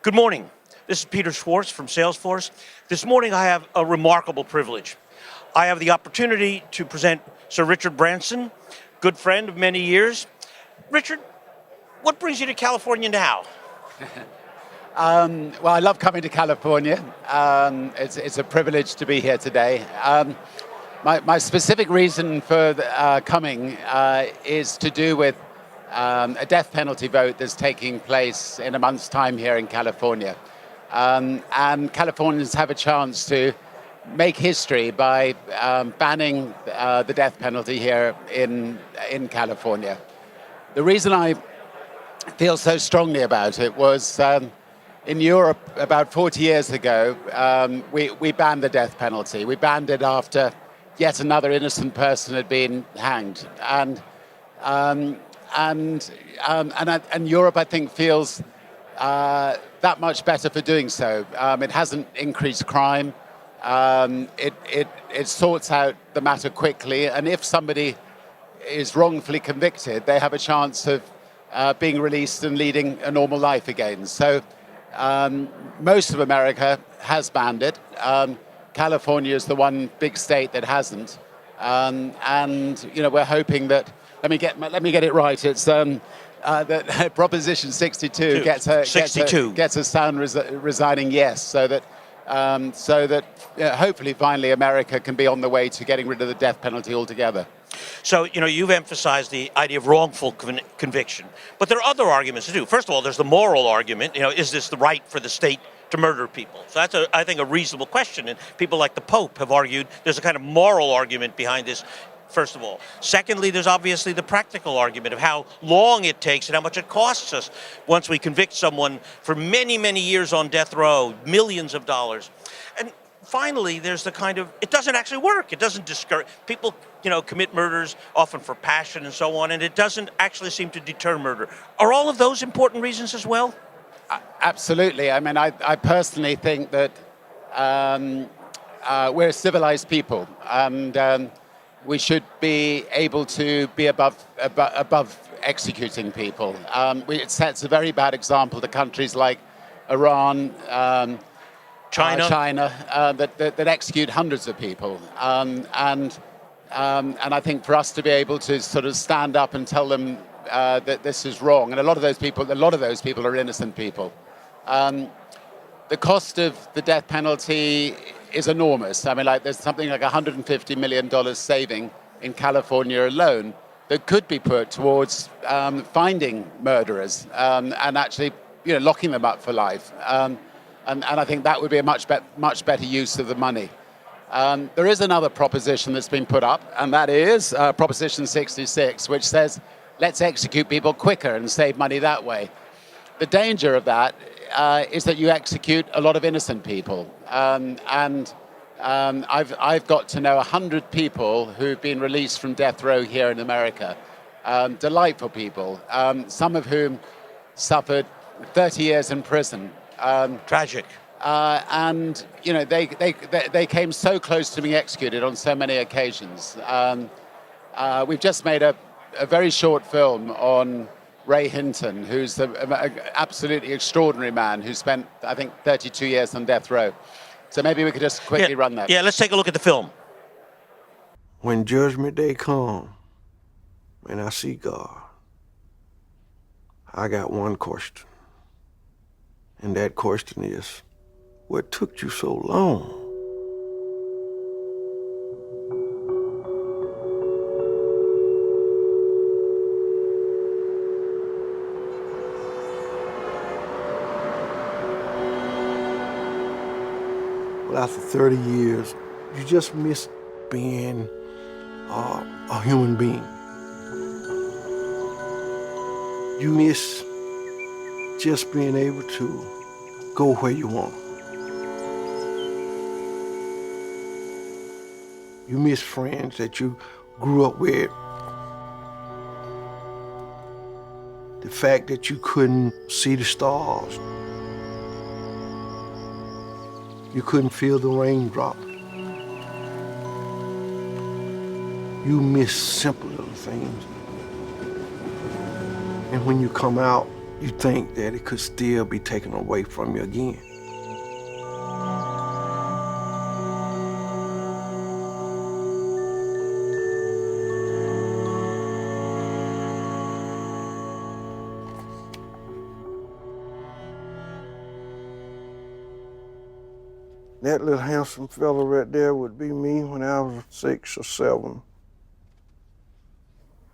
Good morning. This is Peter Schwartz from Salesforce. This morning I have a remarkable privilege. I have the opportunity to present Sir Richard Branson, good friend of many years. Richard, what brings you to California now? Well, I love coming to California. It's a privilege to be here today. My specific reason for coming is to do with a death penalty vote that's taking place in a month's time here in California. And Californians have a chance to make history by banning the death penalty here in California. The reason I feel so strongly about it was in Europe about 40 years ago, we banned the death penalty. We banned it after yet another innocent person had been hanged. And Europe, I think, feels that much better for doing so. It hasn't increased crime. It sorts out the matter quickly, and if somebody is wrongfully convicted, they have a chance of being released and leading a normal life again. So most of America has banned it. California is the one big state that hasn't, and we're hoping that. Let me get it right. It's that Proposition 62 gets a sound resigning yes, so that hopefully finally America can be on the way to getting rid of the death penalty altogether. So, you've emphasized the idea of wrongful conviction, but there are other arguments to do. First of all, there's the moral argument. Is this the right for the state to murder people? So that's, I think, a reasonable question. And people like the Pope have argued there's a kind of moral argument behind this, first of all. Secondly, there's obviously the practical argument of how long it takes and how much it costs us once we convict someone for many, many years on death row, millions of dollars. And finally, there's the kind of, it doesn't actually work. It doesn't discourage, people, commit murders often for passion and so on, and it doesn't actually seem to deter murder. Are all of those important reasons as well? Absolutely. I mean, I personally think that we're civilized people, and we should be able to be above executing people. It sets a very bad example to countries like Iran, China that execute hundreds of people. And I think for us to be able to sort of stand up and tell them that this is wrong, and a lot of those people are innocent people. The cost of the death penalty is enormous. I mean, there's something like $150 million saving in California alone that could be put towards finding murderers and actually, locking them up for life. And I think that would be a much better use of the money. There is another proposition that's been put up, and that is Proposition 66, which says, let's execute people quicker and save money that way. The danger of that is that you execute a lot of innocent people. I've got to know 100 people who've been released from death row here in America. Delightful people, some of whom suffered 30 years in prison. Tragic. And they came so close to being executed on so many occasions. We've just made a very short film on Ray Hinton, who's an absolutely extraordinary man who spent, I think, 32 years on death row. So maybe we could just quickly run that. Yeah, let's take a look at the film. When Judgment Day comes and I see God, I got one question. And that question is, what took you so long? Well, after 30 years, you just miss being a human being. You miss just being able to go where you want. You miss friends that you grew up with. The fact that you couldn't see the stars. You couldn't feel the raindrop. You miss simple little things. And when you come out, you think that it could still be taken away from you again. That little handsome fella right there would be me when I was 6 or 7.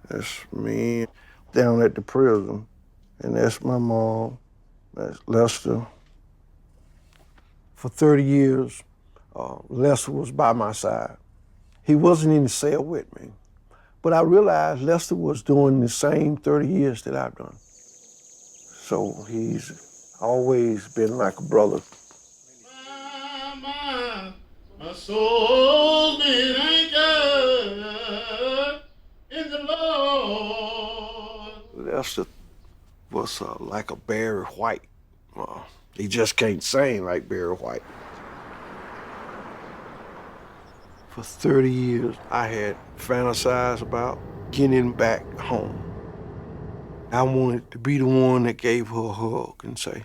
That's me down at the prison. And that's my mom. That's Lester. For 30 years, Lester was by my side. He wasn't in the cell with me. But I realized Lester was doing the same 30 years that I've done. So he's always been like a brother. My soul's been anchored in the Lord. Lester was like a Barry White. He just can't sing like Barry White. For 30 years, I had fantasized about getting back home. I wanted to be the one that gave her a hug and say,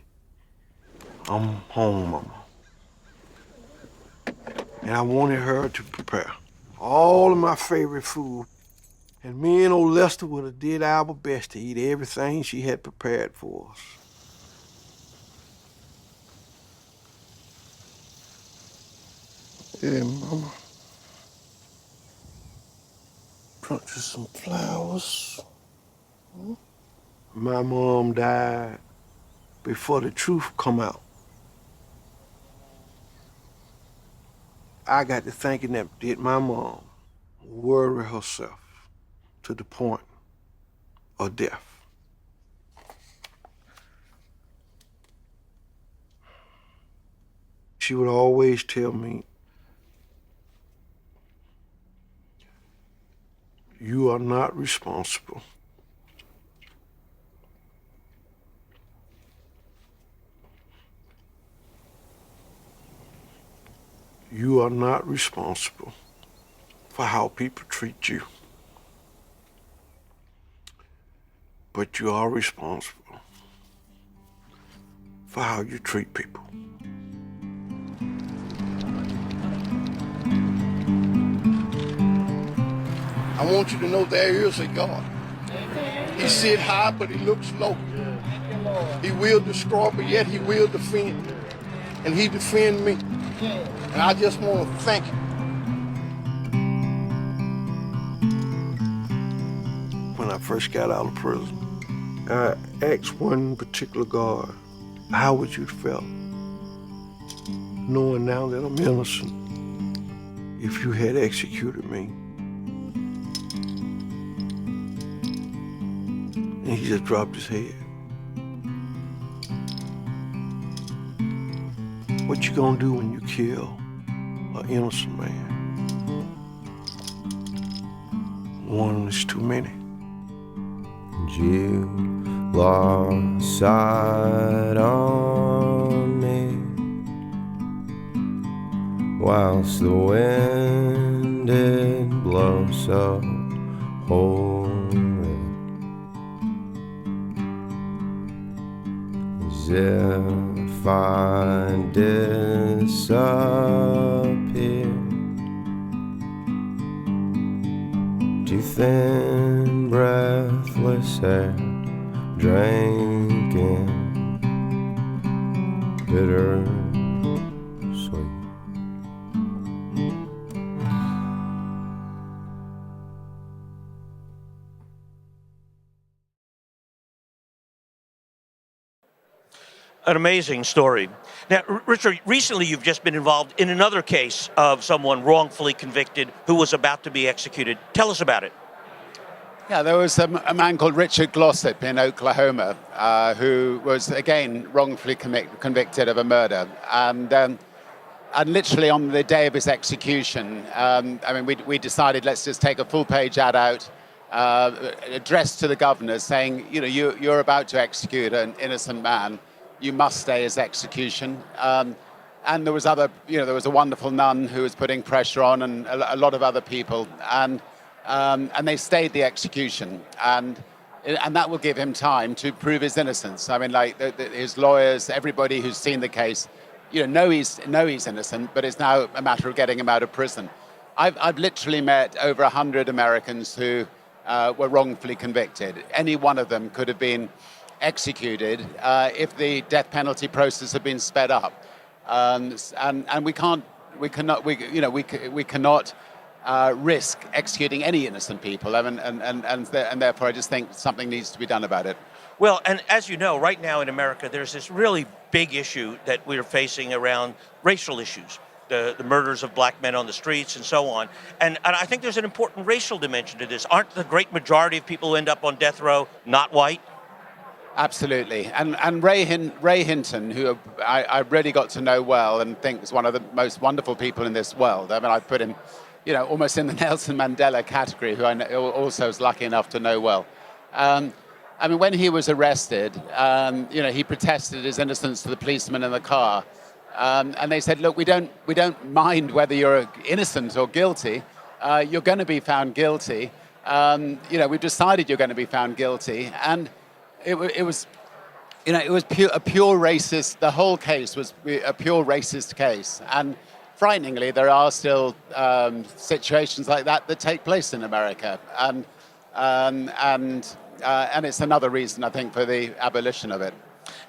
"I'm home, Mama." And I wanted her to prepare all of my favorite food. And me and old Lester would have did our best to eat everything she had prepared for us. Yeah, Mama. Brought you some flowers. My mom died before the truth come out. I got to thinking that did my mom worry herself to the point of death? She would always tell me, "You are not responsible. You are not responsible for how people treat you. But you are responsible for how you treat people." I want you to know there is a God. He sit high, but he looks low. He will destroy, but yet he will defend. And he defend me. And I just want to thank him. When I first got out of prison, I asked one particular guard, "How would you feel knowing now that I'm innocent if you had executed me?" And he just dropped his head. What you gonna do when you kill an innocent man? One is too many. You lost sight on me whilst the wind did blow so horrid, as if I disappeared to thin, breathless air, drinking bitter sweet. An amazing story. Now, Richard, recently you've just been involved in another case of someone wrongfully convicted who was about to be executed. Tell us about it. Yeah, there was a man called Richard Glossip in Oklahoma who was, again, wrongfully convicted of a murder. And literally on the day of his execution, we decided let's just take a full-page ad out, addressed to the governor saying, you're about to execute an innocent man. You must stay his execution. And there was there was a wonderful nun who was putting pressure on, and a lot of other people. And they stayed the execution. And And that will give him time to prove his innocence. I mean, like his lawyers, everybody who's seen the case, know he's innocent, but it's now a matter of getting him out of prison. I've literally met over 100 Americans who were wrongfully convicted. Any one of them could have been executed if the death penalty process had been sped up. And we cannot risk executing any innocent people. I mean, and therefore I just think something needs to be done about it. Well, and as you know, right now in America, there's this really big issue that we're facing around racial issues, the murders of black men on the streets and so on. And I think there's an important racial dimension to this. Aren't the great majority of people who end up on death row not white? Absolutely. And Ray Hinton, who I really got to know well and think is one of the most wonderful people in this world. I mean, I put him, almost in the Nelson Mandela category, who I also was lucky enough to know well. I mean, when he was arrested, he protested his innocence to the policeman in the car. And they said, look, we don't mind whether you're innocent or guilty. You're going to be found guilty. We've decided you're going to be found guilty. And it was a pure racist. The whole case was a pure racist case. And frighteningly, there are still situations like that take place in America. And it's another reason, I think, for the abolition of it.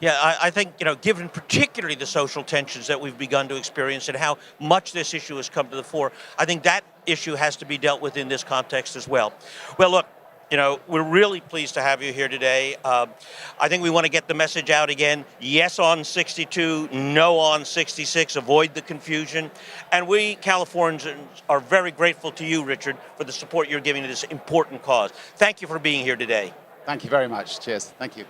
Yeah, I think, given particularly the social tensions that we've begun to experience and how much this issue has come to the fore, I think that issue has to be dealt with in this context as well. Well, look, we're really pleased to have you here today. I think we want to get the message out again. Yes on 62, no on 66. Avoid the confusion. And we Californians are very grateful to you, Richard, for the support you're giving to this important cause. Thank you for being here today. Thank you very much. Cheers. Thank you.